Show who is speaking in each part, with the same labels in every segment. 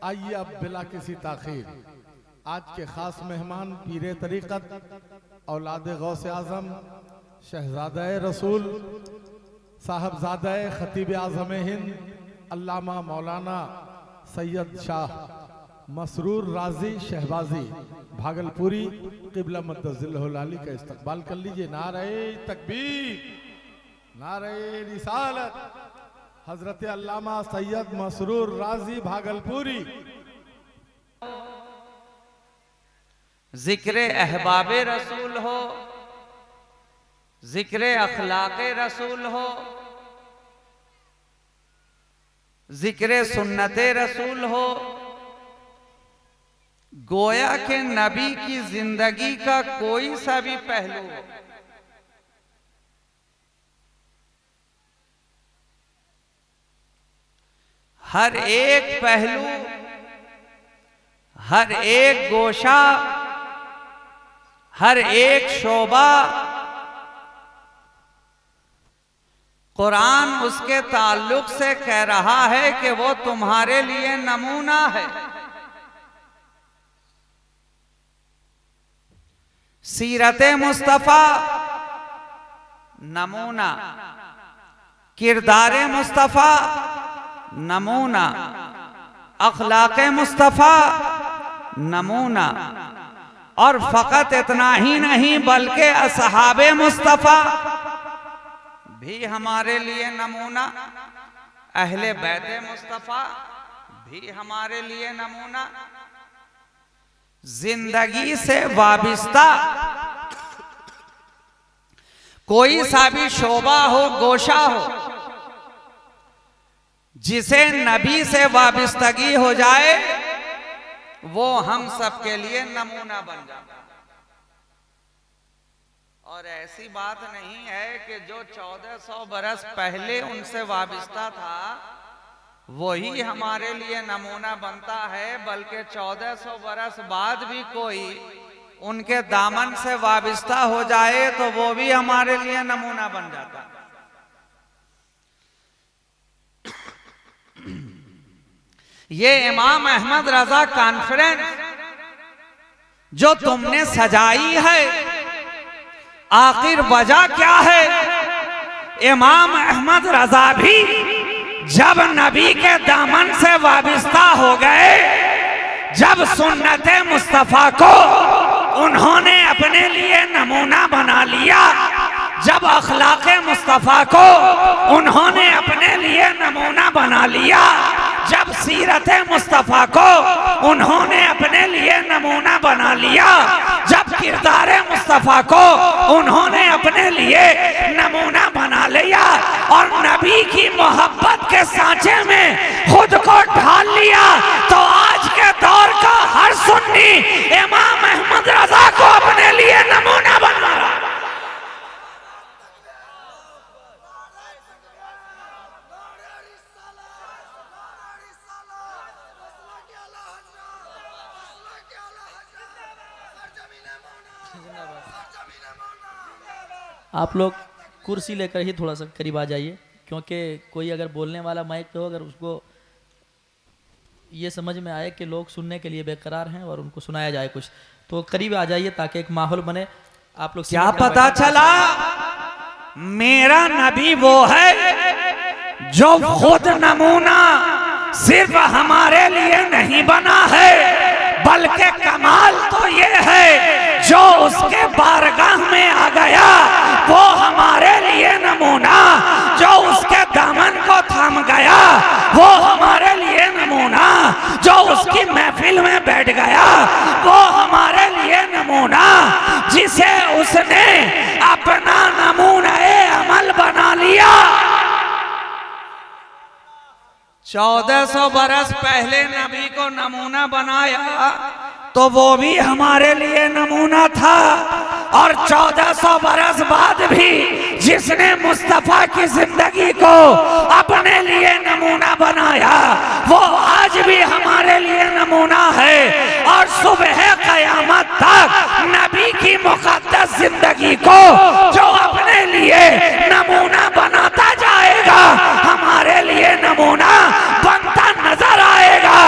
Speaker 1: आइए अब बिला किसी ताखीर आज के खास मेहमान पीरे तरीक़त औलाद गौस आज़म शहज़ादा रसूल साहबजादा खतीब आज़म हिंद अल्लामा मौलाना सैयद शाह मसरूर राजी शहबाजी भागलपुरी क़िबला मद्दज़िल्लहुल आली का इस्तकबाल कर लीजिए। नारे तकबीर, नारे रिसालत, हजरत अल्लामा सैयद मसरूर राजी भागलपुरी।
Speaker 2: जिक्र अहबाबे रसूल हो, जिक्र अखलाक़े रसूल हो, जिक्र सुन्नते रसूल हो, गोया के नबी की जिंदगी का कोई सा भी पहलू हो, हर एक पहलू, हर एक गोशा, हर एक शोबा कुरान उसके ताल्लुक से कह रहा है कि वो तुम्हारे लिए नमूना है। सीरते मुस्तफा नमूना, किरदारे मुस्तफा नमूना, अखलाक़े मुस्तफा नमूना, और फकत इतना ही नहीं बल्कि असहाबे मुस्तफा भी हमारे लिए नमूना, अहले बैते मुस्तफा भी हमारे लिए नमूना। जिंदगी से वाबिस्ता कोई सा भी शोबा हो, गोशा हो, जिसे नबी से वाबिस्तगी हो जाए वो हम सबके लिए नमूना बन जाता है। और ऐसी बात नहीं है कि जो 1400 बरस पहले उनसे वाबिस्ता था वही हमारे लिए नमूना बनता है, बल्कि 1400 बरस बाद भी कोई उनके दामन से वाबिस्ता हो जाए तो वो भी हमारे लिए नमूना बन जाता है। ये इमाम अहमद रजा कॉन्फ्रेंस जो तुमने सजाई है, आखिर वजह क्या है? इमाम अहमद रजा भी जब नबी के दामन से वाबिस्ता हो गए, जब सुन्नते मुस्तफा को उन्होंने अपने लिए नमूना बना लिया, जब अखलाक़े मुस्तफा को उन्होंने अपने लिए नमूना बना लिया, जब सीरते मुस्तफा को उन्होंने अपने लिए नमूना बना लिया, जब किरदारे मुस्तफा को उन्होंने अपने लिए नमूना बना लिया और नबी की मोहब्बत के सांचे में खुद को ढाल लिया, तो आज के दौर का हर सुन्नी इमाम अहमद रजा को अपने लिए नमूना बना रहा।
Speaker 3: आप लोग कुर्सी लेकर ही थोड़ा सा करीब आ जाइए, क्योंकि कोई अगर बोलने वाला माइक पे हो, अगर उसको ये समझ में आए कि लोग सुनने के लिए बेकरार हैं और उनको सुनाया जाए कुछ, तो करीब आ जाइए ताकि एक माहौल बने। आप लोग
Speaker 2: क्या पता चला मेरा नबी वो है जो खुद नमूना सिर्फ हमारे लिए नहीं बना है, बल्कि कमाल तो ये है जो उसके बारगाह में आ गया वो हमारे लिए नमूना, जो उसके दामन को थाम गया वो हमारे लिए नमूना, जो उसकी महफिल में बैठ गया वो हमारे लिए नमूना, जिसे उसने अपना नमूना अमल बना लिया। 1400 बरस पहले नबी को नमूना बनाया तो वो भी हमारे लिए नमूना था, और 1400 बरस बाद भी जिसने मुस्तफा की जिंदगी को अपने लिए नमूना बनाया वो आज भी हमारे लिए नमूना है, और सुबह क़यामत तक नबी की मुक़द्दस जिंदगी को जो अपने लिए नमूना बनाता जाएगा हमारे लिए नमूना बनता नजर आएगा।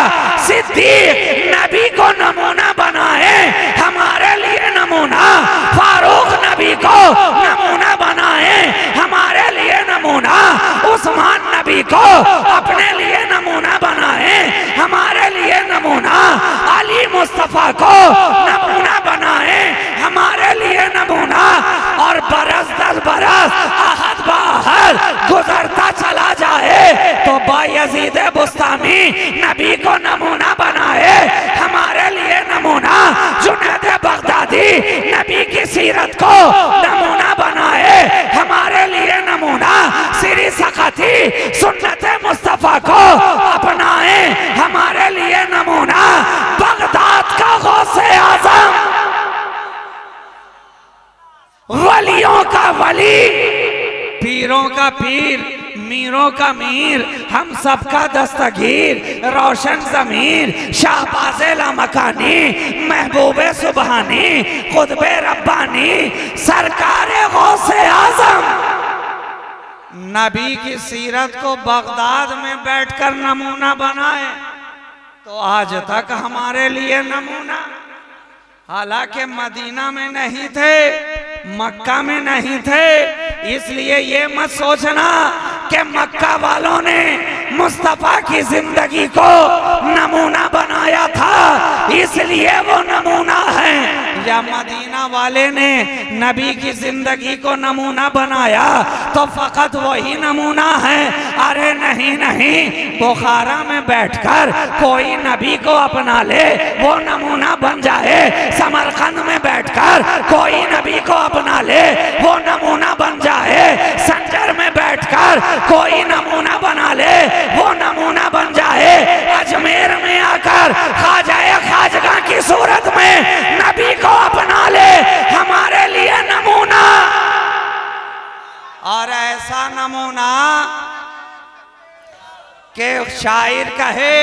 Speaker 2: सिद्दीक नबी को नमूना बनाए हमारे लिए नमूना, फारूक नबी को नमूना बनाए हमारे लिए नमूना, उस्मान नबी को अपने लिए नमूना बनाए हमारे लिए नमूना, अली मुस्तफा को नमूना बनाए हमारे लिए नमूना। और बरस दर बरस आहद बाहर गुजरता चला जाए तो बायजीद बुस्तामी नबी को नमूना बनाए हमारे लिए नमूना, जुनैद बगदादी नबी की सीरत को नमूना बनाए हमारे लिए नमूना, सिरी सकती सुन्नत मुस्तफा को अपनाए हमारे लिए नमूना, बगदाद का गौसे आजम वलियों का वली, पीरों का पीर, मीरों का मीर, हम सबका दस्तगीर, रोशन ज़मीर, शाहबाज़े लामकानी, महबूबे सुबहानी, खुतबे रब्बानी, सरकारे गौसे आज़म नबी की सीरत को बगदाद में बैठकर नमूना बनाए तो आज तक हमारे लिए नमूना। हालांकि मदीना में नहीं थे, मक्का में नहीं थे, इसलिए ये मत सोचना कि मक्का वालों ने मुस्तफा की जिंदगी को नमूना बनाया था इसलिए वो नमूना है, या मदीना वाले ने नबी की जिंदगी को नमूना बनाया तो फकत वही नमूना है। अरे नहीं नहीं, बुखारा में बैठकर कोई नबी को अपना ले वो नमूना बन जाए, समरकंद में बैठकर कोई नबी को अपना ले वो नमूना बन जाए, संजर में बैठकर कोई नमूना बना ले वो नमूना बन जाए, अजमेर में आकर ख्वाजाए खाजगा की सूरत में नबी को अपना ले हमारे लिए नमूना। और ऐसा नमूना के शायर कहे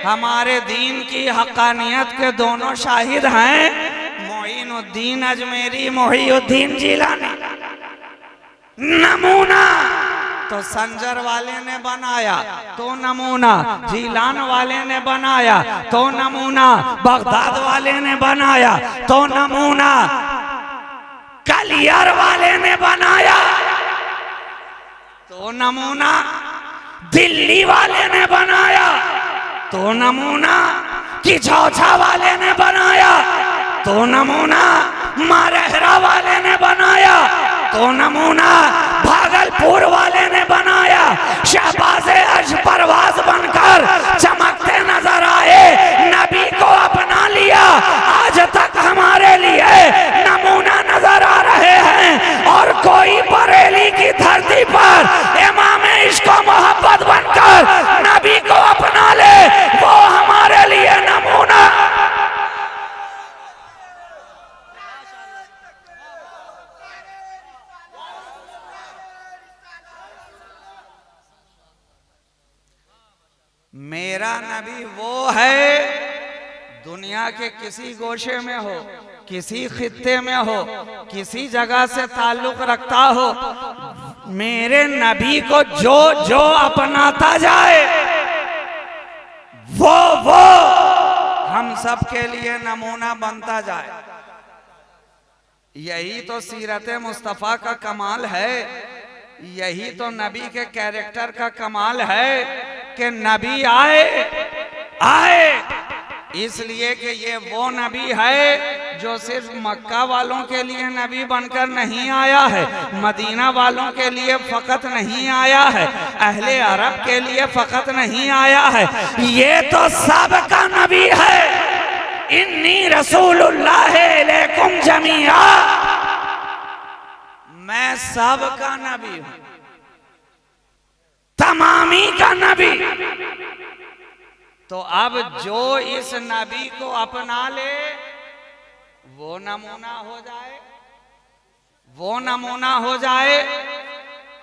Speaker 2: हमारे दीन की हक्कानियत के दोनों शाहिद हैं, मोइनुद्दीन अजमेरी, मोहिउद्दीन जिलानी। नमूना तो संजर वाले ने बनाया तो नमूना, जीलान वाले ने बनाया तो नमूना, बगदाद वाले ने बनाया तो नमूना, कलियर वाले ने बनाया तो नमूना, दिल्ली वाले ने बनाया तो नमूना, कि चौथा वाले ने बनाया तो नमूना, मारहरा वाले ने बनाया तो नमूना, भागलपुर वाले ने बनाया, शहबाज़े अर्श परवाज बनकर चमकते नजर आए, नबी को अपना लिया, आज तक हमारे लिए नमूना नजर आ रहे हैं। और कोई बरेली की धरती पर इमाम इश्क व मोहब्बत बनकर नबी को अपना ले वो हमारे लिए नमूना। मेरा नबी वो है, दुनिया के किसी गोशे में हो, किसी खित्ते में हो, किसी जगह से ताल्लुक रखता हो, मेरे नबी को जो जो अपनाता जाए वो हम सब के लिए नमूना बनता जाए। यही तो सीरत मुस्तफ़ा का कमाल है, यही तो नबी के कैरेक्टर का कमाल है कि नबी आए इसलिए कि ये वो नबी है जो सिर्फ मक्का वालों के लिए नबी बनकर नहीं आया है, मदीना वालों के लिए फकत नहीं आया है, अहले अरब के लिए फकत नहीं आया है, ये तो सबका नबी है। इन्नी रसूलुल्लाह इलैकुम जमीआ, मैं सबका नबी हूं, तमामी का नबी। तो अब जो इस नबी को अपना ले वो नमूना हो जाए, वो नमूना हो जाए।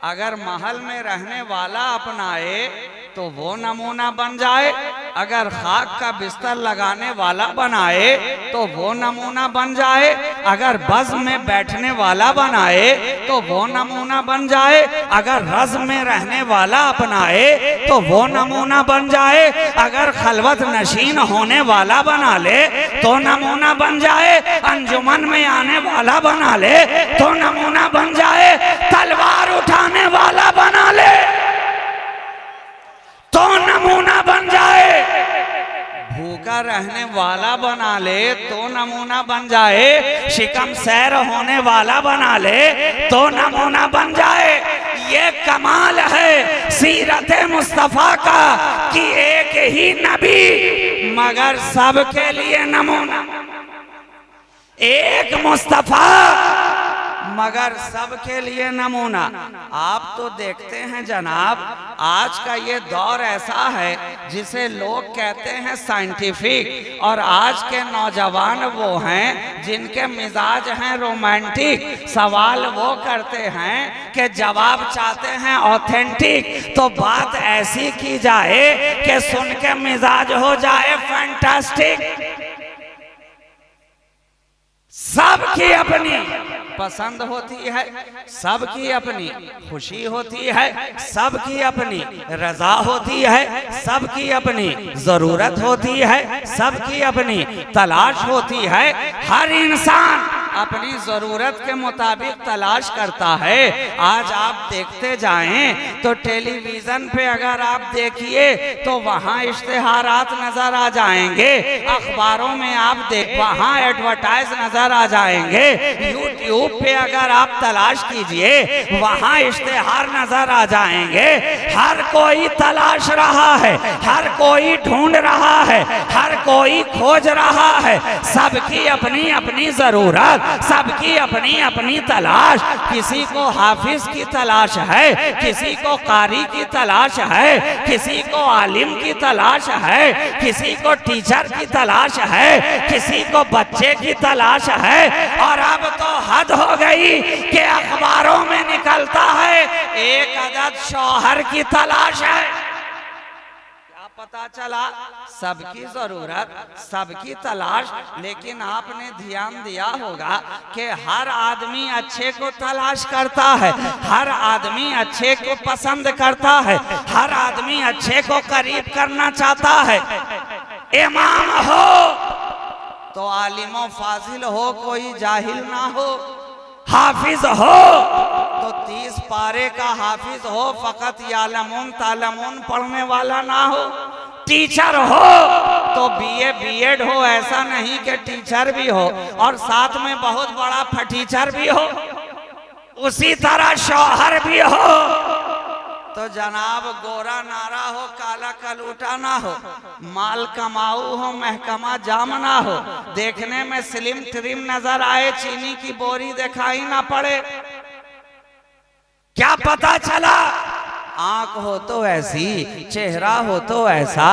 Speaker 2: अगर महल में रहने वाला अपनाए तो वो नमूना बन जाए, अगर खाक का बिस्तर लगाने वाला बनाए तो वो नमूना बन जाए, अगर बज़्म में बैठने वाला बनाए तो वो नमूना बन जाए, अगर रज़्म में रहने वाला अपनाए तो वो नमूना बन जाए, अगर खलवत नशीन होने वाला बना ले तो नमूना बन जाए, अंजुमन में आने वाला बना ले तो नमूना बन जाए, तलवार उठाने वाला बना ले तो नमूना बन जाए, भूखा रहने वाला बना ले तो नमूना बन जाए, शिकम सैर होने वाला बना ले तो नमूना बन जाए। ये कमाल है सीरत मुस्तफा का कि एक ही नबी मगर सबके लिए नमूना, एक मुस्तफा मगर सबके लिए नमूना। आप तो देखते हैं जनाब, आज का ये दौर ऐसा है जिसे लोग कहते हैं साइंटिफिक, और आज के नौजवान वो हैं जिनके मिजाज हैं रोमांटिक। सवाल वो करते हैं कि जवाब चाहते हैं ऑथेंटिक, तो बात ऐसी की जाए कि सुन के मिजाज हो जाए फैंटास्टिक। सबकी अपनी पसंद होती है, सबकी अपनी खुशी होती है, सबकी अपनी रजा होती है, सबकी अपनी जरूरत होती है, सबकी अपनी तलाश होती है। हर इंसान अपनी जरूरत के मुताबिक तलाश करता है। आज आप देखते जाएं तो टेलीविजन पे अगर आप देखिए तो वहाँ इश्तिहारात नजर आ जाएंगे, अखबारों में आप देख वहाँ एडवर्टाइज नजर आ जाएंगे, यूट्यूब पे अगर आप तलाश कीजिए वहाँ इश्तिहार नजर आ जाएंगे। हर कोई तलाश रहा है, हर कोई ढूंढ रहा है, हर कोई खोज रहा है, सबकी अपनी अपनी जरूरत, सबकी अपनी अपनी तलाश। किसी को हाफिज की तलाश है, किसी को कारी की तलाश है, किसी को आलिम की तलाश है, किसी को टीचर की तलाश है, किसी को बच्चे की तलाश है। और अब तो हद हो गई कि अखबारों में निकलता है एक अदद शौहर की तलाश है। क्या पता चला? सबकी जरूरत, सबकी तलाश। लेकिन आपने ध्यान दिया होगा कि हर आदमी अच्छे को तलाश करता है, हर आदमी अच्छे को पसंद करता है, हर आदमी अच्छे को करीब करना चाहता है। इमाम हो तो आलिमो फाजिल हो, कोई जाहिल ना हो। हाफिज हो तो 30 पारे का हाफिज हो, फकत यालमून तालमून पढ़ने वाला ना हो। टीचर हो तो बीए बीएड हो, ऐसा नहीं कि टीचर भी हो और साथ में बहुत बड़ा फटीचर भी हो। उसी तरह शौहर भी हो तो जनाब गोरा नारा हो, काला कलूटा ना हो, माल कमाऊ हो, महकमा जाम ना हो, देखने में स्लिम ट्रिम नजर आए, चीनी की बोरी दिखाई ना पड़े। क्या पता चला? आंख हो तो ऐसी, चेहरा हो तो ऐसा,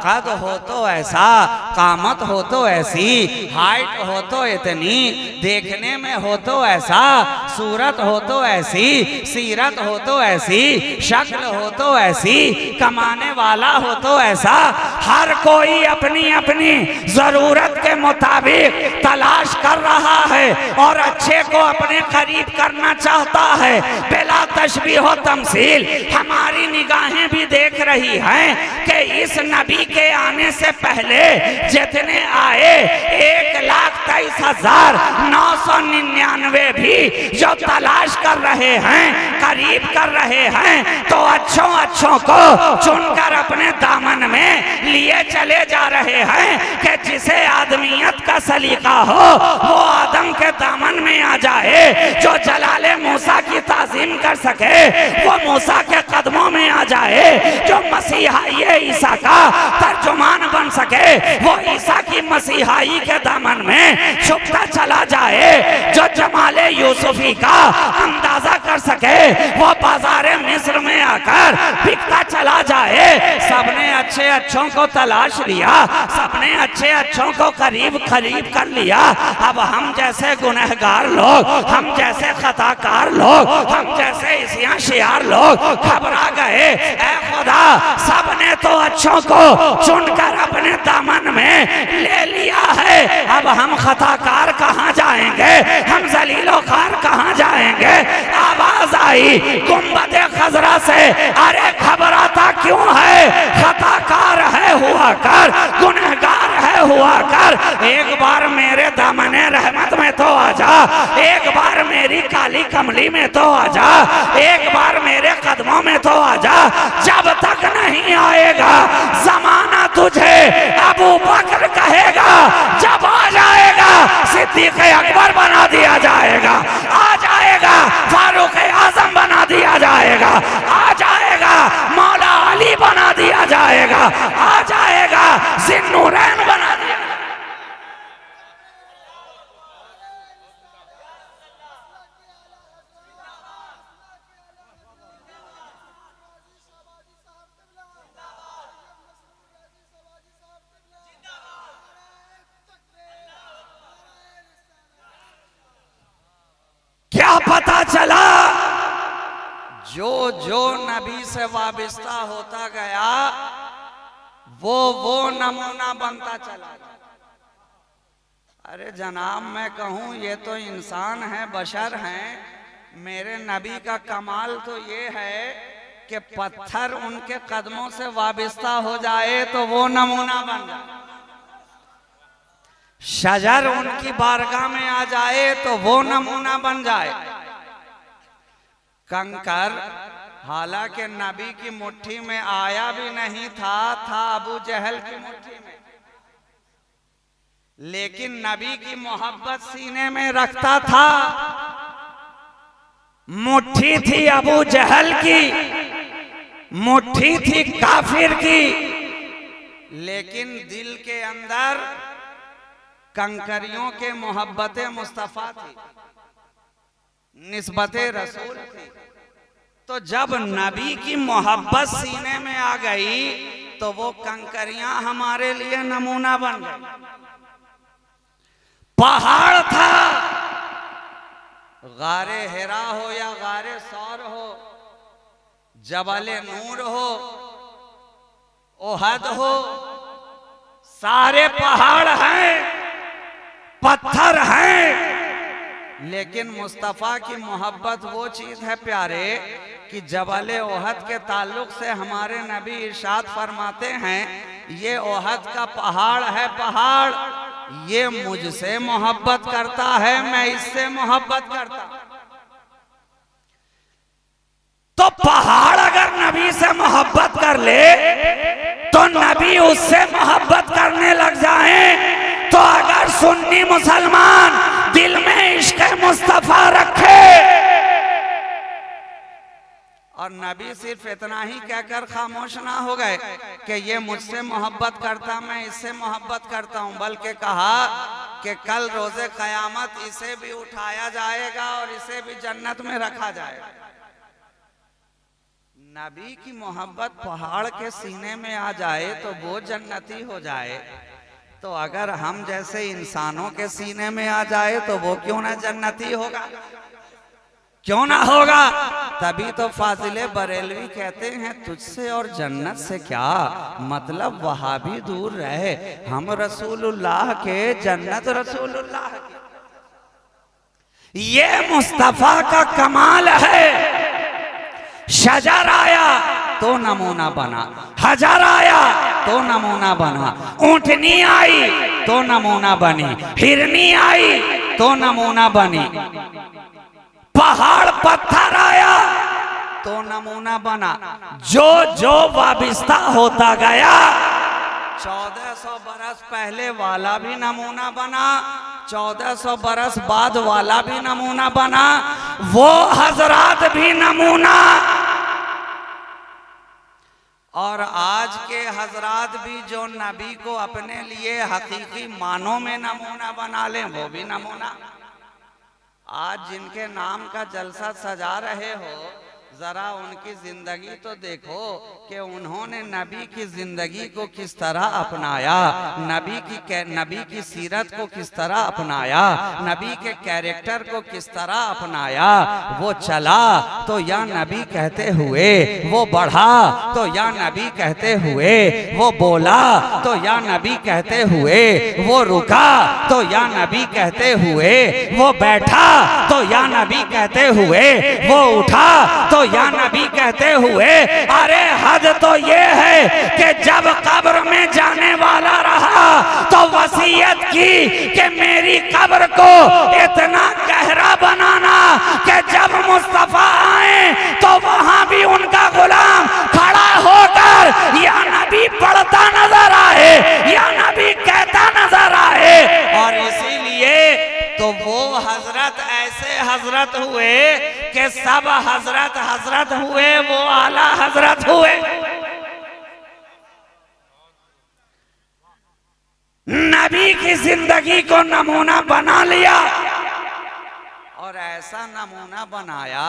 Speaker 2: कद हो तो ऐसा, कामत हो तो ऐसी, हाइट हो तो इतनी, देखने में हो तो ऐसा, सूरत हो तो ऐसी, सीरत हो तो ऐसी, शक्ल हो तो ऐसी, कमाने वाला हो तो ऐसा। हर कोई अपनी अपनी जरूरत के मुताबिक तलाश कर रहा है और अच्छे को अपने करीब करना चाहता है। बिला तशबीह व तमसील हमारी निगाहें भी देख रही हैं कि इस नबी के आने से पहले जितने आए 1,23,999 भी जो तलाश कर रहे हैं, करीब कर रहे हैं, तो अच्छों अच्छों को चुनकर अपने दामन में लिए चले जा रहे हैं कि जिसे आदमियत का सलीका हो वो आदम के दामन में आ जाए। जो जलाले मूसा की ताजीम कर सके वो मूसा के कदमों में आ जाए। जो मसीहाई ईसा का तर्जुमान बन सके वो ईसा की मसीहाई के दामन में छुपता चला जाए। जो जमाले यूसुफी का अंदाजा कर सके वो बाजारे मिस्र में आकर बिकता चला जाए। सबने अच्छे अच्छों को तलाश लिया, सबने अच्छे अच्छों को करीब करीब कर लिया। अब हम जैसे गुनहगार लोग, हम जैसे खताकार लोग, हम जैसे इसिया शियार लोग घबरा गए। ऐ खुदा, सबने तो अच्छों को चुनकर अपने दामन में ले लिया है, अब हम खताकार कहाँ जाएंगे, हम जलीलोखार कहाँ जाएंगे। आवाज आई गुंबदे खजरा से, अरे घबराता क्यों है, खताकार है हुआ कर, गुनहगार है हुआ कर, एक बार मेरे दामने रहमत में तो आजा, एक बार मेरी काली कमली में तो आजा, एक बार मेरे कदमों में तो आजा। जब तक नहीं आएगा जमाना तुझे अबू बकर कहेगा, जब आ जाएगा सिद्दीक अकबर बना दिया जाएगा, आ जाएगा फारूक आजम बना दिया जाएगा, आ जाएगा मौला अली बना दिया जाएगा, आ जाएगा जिन्नूरैन बना दिया। क्या पता चला, जो जो नबी से वाबिस्ता होता गया वो नमूना बनता चला। अरे जनाब, मैं कहूँ ये तो इंसान है, बशर हैं, मेरे नबी का कमाल तो ये है कि पत्थर उनके कदमों से वाबिस्ता हो जाए तो वो नमूना बन जाए, शजर उनकी बारगाह में आ जाए तो वो नमूना बन जाए। कंकर हालांकि नबी की मुट्ठी में आया भी नहीं था अबू जहल की मुट्ठी में, लेकिन नबी की मोहब्बत सीने में रखता था। मुट्ठी थी अबू जहल की, मुट्ठी थी काफिर की, लेकिन दिल के अंदर कंकरियों के मोहब्बत मुस्तफा थी, निस्बते रसूल थी। तो जब नबी की मोहब्बत सीने में आ गई तो वो कंकरियां हमारे लिए नमूना बन गई। पहाड़ था, गारे हिरा हो या गारे सौर हो, जबले नूर हो, ओहद हो, सारे पहाड़ हैं, पत्थर हैं, लेकिन मुस्तफ़ा की मोहब्बत वो चीज है प्यारे कि जबल ओहद के ताल्लुक से हमारे नबी इरशाद फरमाते हैं, ये ओहद का पहाड़ है, पहाड़ ये मुझसे मोहब्बत करता है, मैं इससे मोहब्बत करता। तो पहाड़ अगर नबी से मोहब्बत कर ले तो नबी उससे मोहब्बत करने लग जाएं। तो अगर सुन्नी मुसलमान दिल में इश्क़ मुस्तफा रखे और नबी सिर्फ इतना ही कहकर खामोश ना हो गए कि ये मुझसे मोहब्बत करता, मैं इससे मोहब्बत करता हूं, बल्कि कहा कि कल रोजे कयामत इसे भी उठाया जाएगा और इसे भी जन्नत में रखा जाएगा। नबी की मोहब्बत पहाड़ के सीने में आ जाए तो वो जन्नती हो जाए, तो अगर हम जैसे इंसानों के सीने में आ जाए तो वो क्यों ना जन्नती होगा, क्यों ना होगा। तभी तो फाजिले बरेलवी कहते हैं, तुझसे और जन्नत से क्या मतलब, वहां भी दूर रहे, हम रसूलुल्लाह के, जन्नत रसूलुल्लाह की। ये मुस्तफा का कमाल है। शजर आया तो नमूना बना, हजार आया तो नमूना बना, ऊंटनी आई तो नमूना बनी, हिरनी आई तो नमूना बनी, पहाड़ पत्थर आया तो नमूना बना। जो जो वाबिस्ता होता गया 1400 बरस पहले वाला भी नमूना बना, 1400 बरस बाद वाला भी नमूना बना, वो हजरात भी नमूना, और आज के हजरात भी जो नबी को अपने लिए हकीकी मानों में नमूना बना लें वो भी नमूना। आज जिनके नाम का जलसा सजा रहे हो, जरा उनकी जिंदगी तो देखो कि उन्होंने नबी की जिंदगी को किस तरह अपनाया, नबी की सीरत को किस तरह अपनाया, नबी के कैरेक्टर को किस तरह अपनाया। वो चला तो या नबी कहते हुए वो बढ़ा, तो या नबी कहते हुए वो बोला, तो या नबी कहते हुए वो रुका, तो या नबी कहते हुए वो बैठा, तो या नबी कहते हुए वो उठा, तो या नबी कहते हुए। अरे हद तो ये है कि जब कब्र में जाने वाला रहा तो वसीयत की कि मेरी कब्र को इतना गहरा बनाना कि जब मुस्तफा आए तो वहां भी उनका गुलाम खड़ा होकर या नबी पढ़ता नजर आए, या नबी कहता नजर आए। और इसीलिए तो वो हजरत ऐसे हजरत हुए कि सब हजरत हजरत हुए, वो आला हजरत हुए। नबी की जिंदगी को नमूना बना लिया और ऐसा नमूना बनाया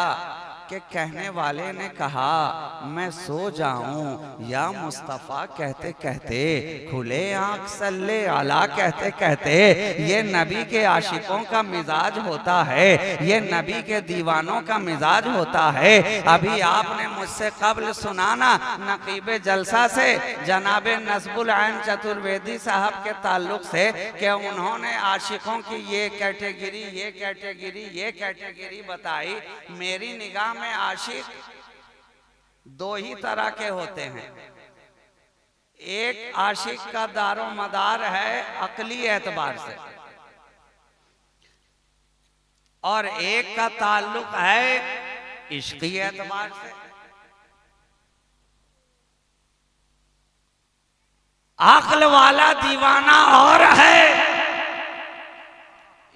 Speaker 2: कि कहने वाले ने कहा मैं सो जाऊं या मुस्तफ़ा कहते कहते, खुले आंख सल्ले आला कहते कहते। ये नबी के आशिकों का मिजाज होता है, ये नबी के दीवानों का मिजाज होता है। अभी आपने मुझसे कब्ल सुना ना नकीब जलसा से जनाबे नस्बुल ऐन चतुर्वेदी साहब के ताल्लुक से कि उन्होंने आशिकों की ये कैटेगरी बताई। मेरी निगाह में आशिक दो ही तरह के होते हैं। एक आशिक का दारो मदार है अकली एतबार से, और एक का ताल्लुक है इश्की एतबार से। अक्ल वाला दीवाना और है,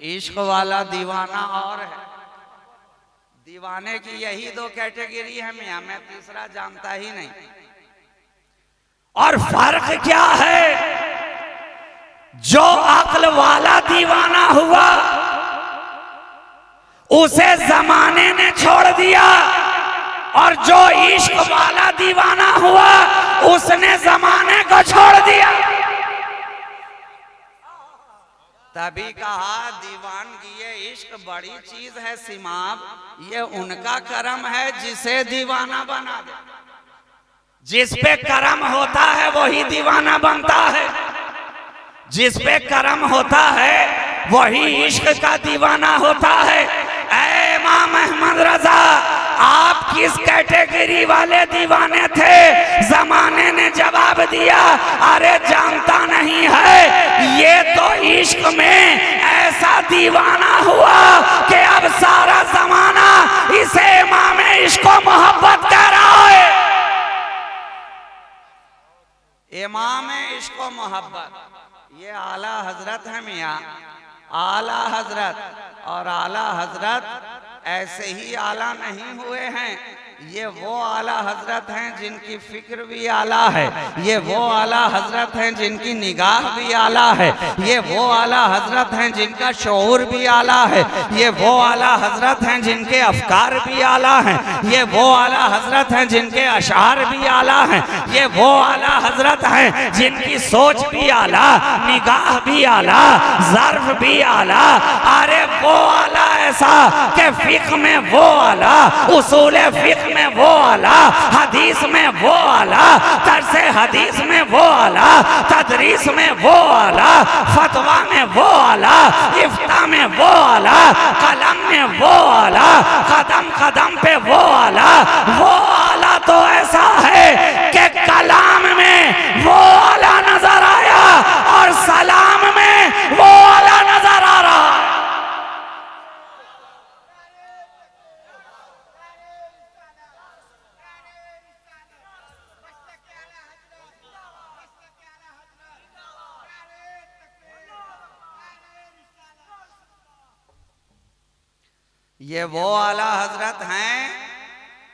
Speaker 2: इश्क वाला दीवाना और है। दीवाने की यही दो कैटेगरी है मियां, मैं तीसरा जानता ही नहीं। और फर्क क्या है? जो अक्ल वाला दीवाना हुआ उसे जमाने ने छोड़ दिया, और जो इश्क वाला दीवाना हुआ उसने जमाने को छोड़ दिया। तभी कहा दीवानगी ये इश्क बड़ी चीज है सिमाब, ये उनका करम है जिसे दीवाना बना दे। जिस पे करम होता है वही दीवाना बनता है, जिस पे करम होता है वही इश्क का दीवाना होता है। ऐ इमाम अहमद रजा, आप किस कैटेगरी वाले दीवाने थे? जमाने ने जवाब दिया, अरे जानता नहीं है, ये तो इश्क में ऐसा दीवाना हुआ कि अब सारा जमाना इसे इमाम इश्क को मोहब्बत कर रहा है। इमाम इश्क को मोहब्बत, ये आला हजरत है मियाँ, आला हजरत। और आला हजरत ऐसे ही आला नहीं हुए हैं, ये वो आला हजरत हैं जिनकी फिक्र भी आला है, ये वो आला हजरत हैं जिनकी निगाह भी आला है, ये वो आला हजरत हैं जिनका शऊर भी आला है, ये वो आला हजरत हैं जिनके अफकार भी आला हैं, ये वो आला हजरत हैं जिनके अशार भी आला हैं, ये वो आला हजरत हैं जिनकी सोच भी आला, निगाह भी आला, ज़र्फ भी आला। अरे वो आला ऐसा कि फिक्र में वो आला, उसूल फिक्र में वो आला, हदीस में वो आला, तर्से हदीस में वो आला, तदरीस में वो आला, फतवा में वो आला, इफ्ता में वो आला, कलम में वो आला, कदम कदम पे वो आला। वो आला तो ऐसा है कि कलाम में वो आला नजर आया और सलाम में वो आला नजर आ रहा। ये वो आला हजरत हैं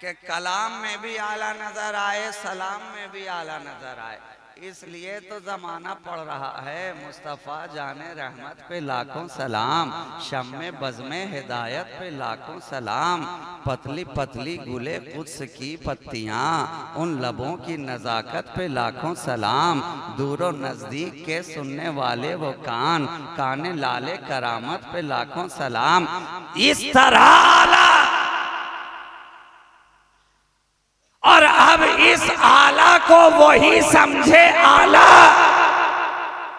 Speaker 2: कि कलाम में भी आला नजर आए, सलाम में भी आला नजर आए। इसलिए तो जमाना पड़ रहा है मुस्तफ़ा जाने रहमत पे लाखों सलाम, शम्मे बज़्मे हिदायत पे लाखों सलाम, पतली पतली गुले कुद्स की पत्तियां, उन लबों की नज़ाकत पे लाखों सलाम, दूरो नज़दीक के सुनने वाले वो कान, काने लाले करामत पे लाखों सलाम। इस तरह आला, और अब इस आला को वही समझे आला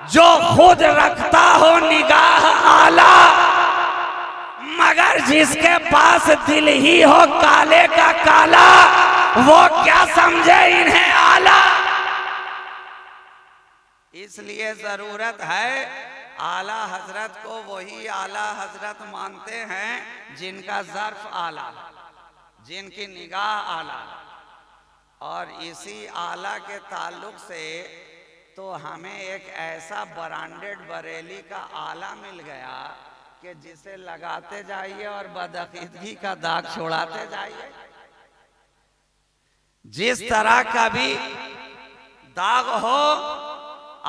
Speaker 2: जो खुद रखता हो निगाह आला, मगर जिसके पास दिल ही हो काले का काला, वो क्या समझे इन्हें आला। इसलिए जरूरत है आला हजरत को वही आला हजरत मानते हैं जिनका ज़र्फ आला, जिनकी निगाह आला। और इसी आला के ताल्लुक से तो हमें एक ऐसा ब्रांडेड बरेली का आला मिल गया कि जिसे लगाते जाइए और बदअकीदगी का दाग छोड़ाते जाइए। जिस तरह का भी दाग हो,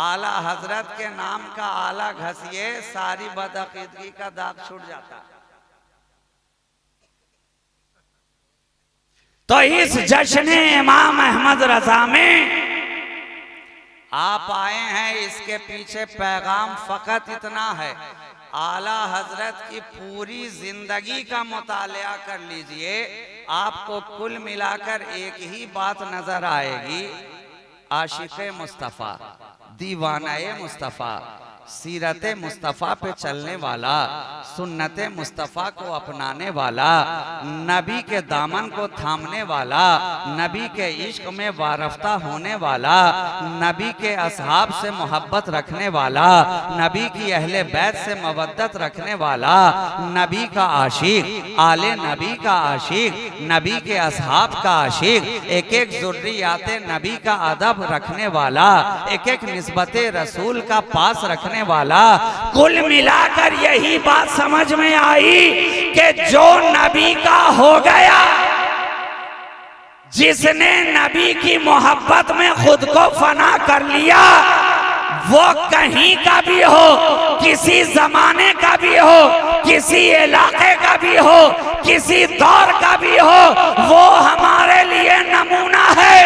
Speaker 2: आला हजरत के नाम का आला घसिए, सारी बदअकीदगी का दाग छूट जाता है। तो इस जश्न इमाम अहमद रजा में आप आए हैं, इसके पीछे पैगाम फकत इतना है, आला हजरत की पूरी जिंदगी का मुतालिया कर लीजिए, आपको कुल मिलाकर एक ही बात नजर आएगी। आशिक़े मुस्तफ़ा, दीवानाए मुस्तफ़ा, सीरत मुस्तफ़ा पे चलने वाला, सुन्नत मुस्तफ़ा को अपनाने वाला, नबी के दामन को थामने वाला, नबी के इश्क में वारफ्ता होने वाला, नबी के असहाब से मोहब्बत रखने वाला, नबी की अहले बैत से मवद्दत रखने वाला, नबी का आशिक, आले नबी का आशिक, नबी के असहाब का आशिक, एक एक ज़ुर्रियाते नबी का अदब रखने वाला, एक एक निस्बते रसूल का पास रखने वाला। कुल मिलाकर यही बात समझ में आई कि जो नबी का हो गया, जिसने नबी की मोहब्बत में खुद को फना कर लिया, वो कहीं का भी हो, किसी जमाने का भी हो, किसी इलाके का भी हो, किसी दौर का भी हो, वो हमारे लिए नमूना है,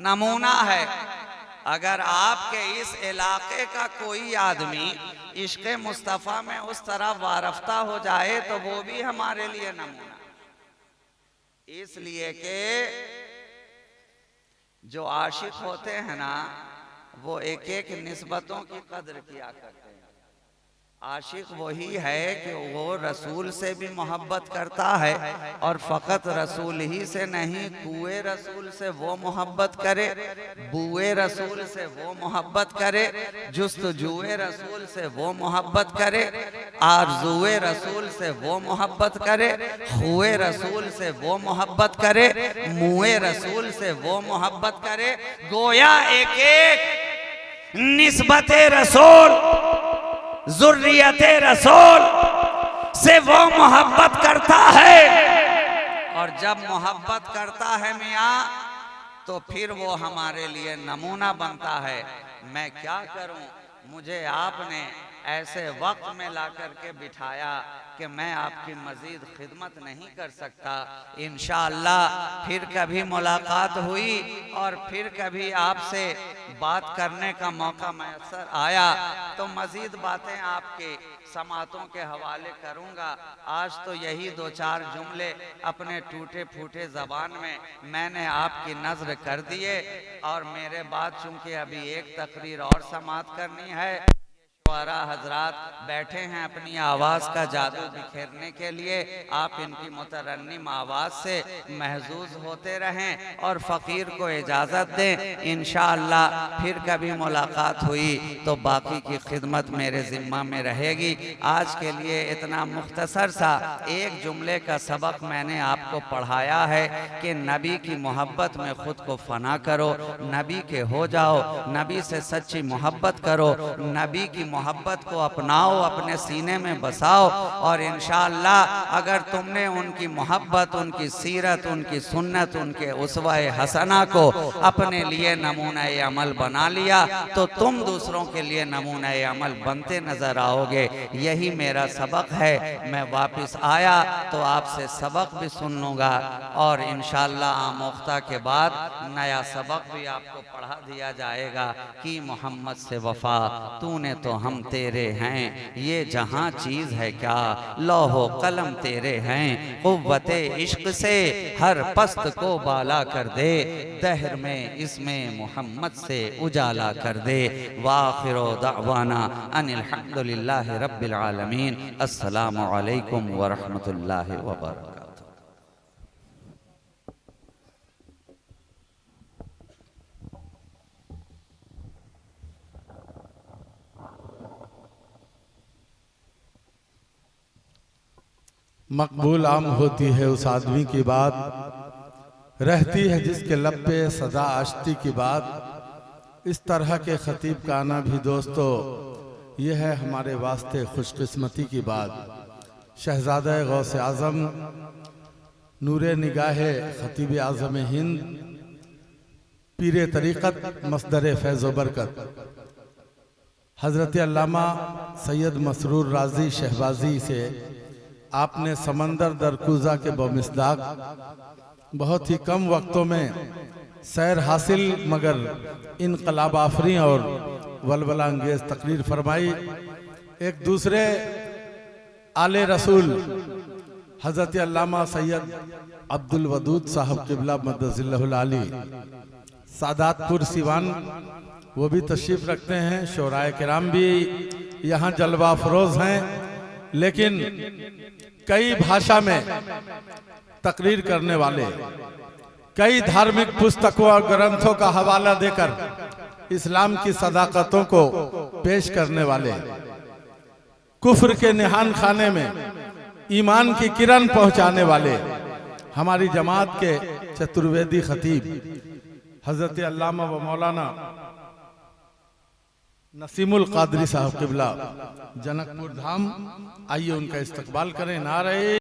Speaker 2: नमूना है। अगर आपके इस इलाके का कोई आदमी इश्क़ मुस्तफ़ा में उस तरह वारफ्ता हो जाए तो वो भी हमारे लिए नमूना। इसलिए कि जो आशिक होते हैं ना, वो एक एक निस्बतों की कदर किया करते हैं। आशिक वही है कि वो रसूल से भी मोहब्बत करता है, और फ़कत रसूल ही से नहीं, कुए रसूल से वो मोहब्बत करे, बुए रसूल से वो मोहब्बत करे, जुस्तजुए रसूल से वो मोहब्बत करे, आरज़ुए रसूल से वो मोहब्बत करे, खुए रसूल से वो मोहब्बत करे, मुए रसूल से वो मोहब्बत करे। गोया एक एक निस्बते रसूल, ज़ुर्रियते रसूल से वो मोहब्बत करता है, और जब मोहब्बत करता है मियाँ, तो फिर वो हमारे लिए नमूना बनता है। मैं क्या करूं, मुझे आपने ऐसे वक्त में ला करके बिठाया कि मैं आपकी मज़ीद खिदमत नहीं कर सकता। इंशाअल्लाह फिर कभी मुलाकात हुई और फिर कभी आपसे बात करने का मौका मैसर आया तो मज़ीद बातें आपके समातों के हवाले करूँगा। आज तो यही दो चार जुमले अपने टूटे फूटे ज़बान में मैंने आपकी नज़र कर दिए, और मेरे बाद चूँकि अभी एक तकरीर और समात करनी है, शुआरा हजरात बैठे हैं अपनी आवाज़ का जादू बिखेरने के लिए। आप इनकी मुतरन्निम आवाज़ से महजूज होते रहें और फ़कीर को इजाज़त दें। इंशाअल्लाह फिर कभी मुलाकात हुई तो बाकी की खिदमत मेरे ज़िम्मा में रहेगी। आज के लिए इतना मुख्तसर सा एक जुमले का सबक मैंने आपको पढ़ाया है कि नबी की मोहब्बत में ख़ुद को फ़ना करो, नबी के हो जाओ, नबी से सच्ची मोहब्बत करो, नबी की मोहब्बत को अपनाओ, अपने सीने में बसाओ और इंशाअल्लाह अगर तुमने उनकी मोहब्बत, उनकी सीरत, उनकी सुन्नत, उनके उसवा-ए हसना को अपने लिए नमूना-ए अमल बना लिया तो तुम दूसरों के लिए नमूना-ए अमल बनते नजर आओगे। यही मेरा सबक है। मैं वापस आया तो आपसे सबक भी सुन लूँगा और इंशाअल्लाह आमोख्ता के बाद नया सबक भी आपको पढ़ा दिया जाएगा कि मोहम्मद से वफा, तूने तो हम तेरे हैं, ये जहां चीज है क्या, लौहो कलम तेरे हैं, कुव्वते इश्क से हर पस्त को बाला कर दे, दहर में इसमें मोहम्मद से उजाला कर दे। वाखिरो दावाना अनिल हम्दुलिल्लाहि रब्बिल आलमीन। अस्सलामु अलैकुम व रहमतुल्लाहि व बरकातुहू।
Speaker 1: मकबूल आम होती है उस आदमी की बात, रहती है जिसके लब पे सदा आश्ती की बात। इस तरह के खतीब का आना भी दोस्तों यह है हमारे वास्ते खुशकिस्मती की बात। शहजादा गौसे आज़म, नूरे निगाहे खतीब आज़म हिंद, पीरे तरीक़त, मसदर फैज़ बरकत, हज़रत अल्लामा सैयद मसरूर राजी शहबाजी से आपने समंदर दरकूज़ा के बमिसदाक बहुत ही कम वक्तों में सैर हासिल मगर इनकलाब आफरी और वलवला अंगेज तकरीर फरमाई। एक दूसरे आले रसूल हज़रत अल्लामा सैयद अब्दुल वदूद साहब क़िबला मद्दज़िल्लहुल आली सादातपुर सिवान, वो भी तशरीफ़ रखते हैं। शोराए किराम भी यहाँ जलवा फरोज हैं, लेकिन कई भाषा में तकरीर करने वाले, कई धार्मिक पुस्तकों और ग्रंथों का हवाला देकर इस्लाम की सदाकतों को पेश करने वाले, कुफ्र के निहान खाने में ईमान की किरण पहुंचाने वाले हमारी जमात के चतुर्वेदी खतीब हजरत अल्लामा व मौलाना नसीमुल कादरी साहब क़िबला जनकपुर धाम, आइए उनका इस्तकबाल करें। नारे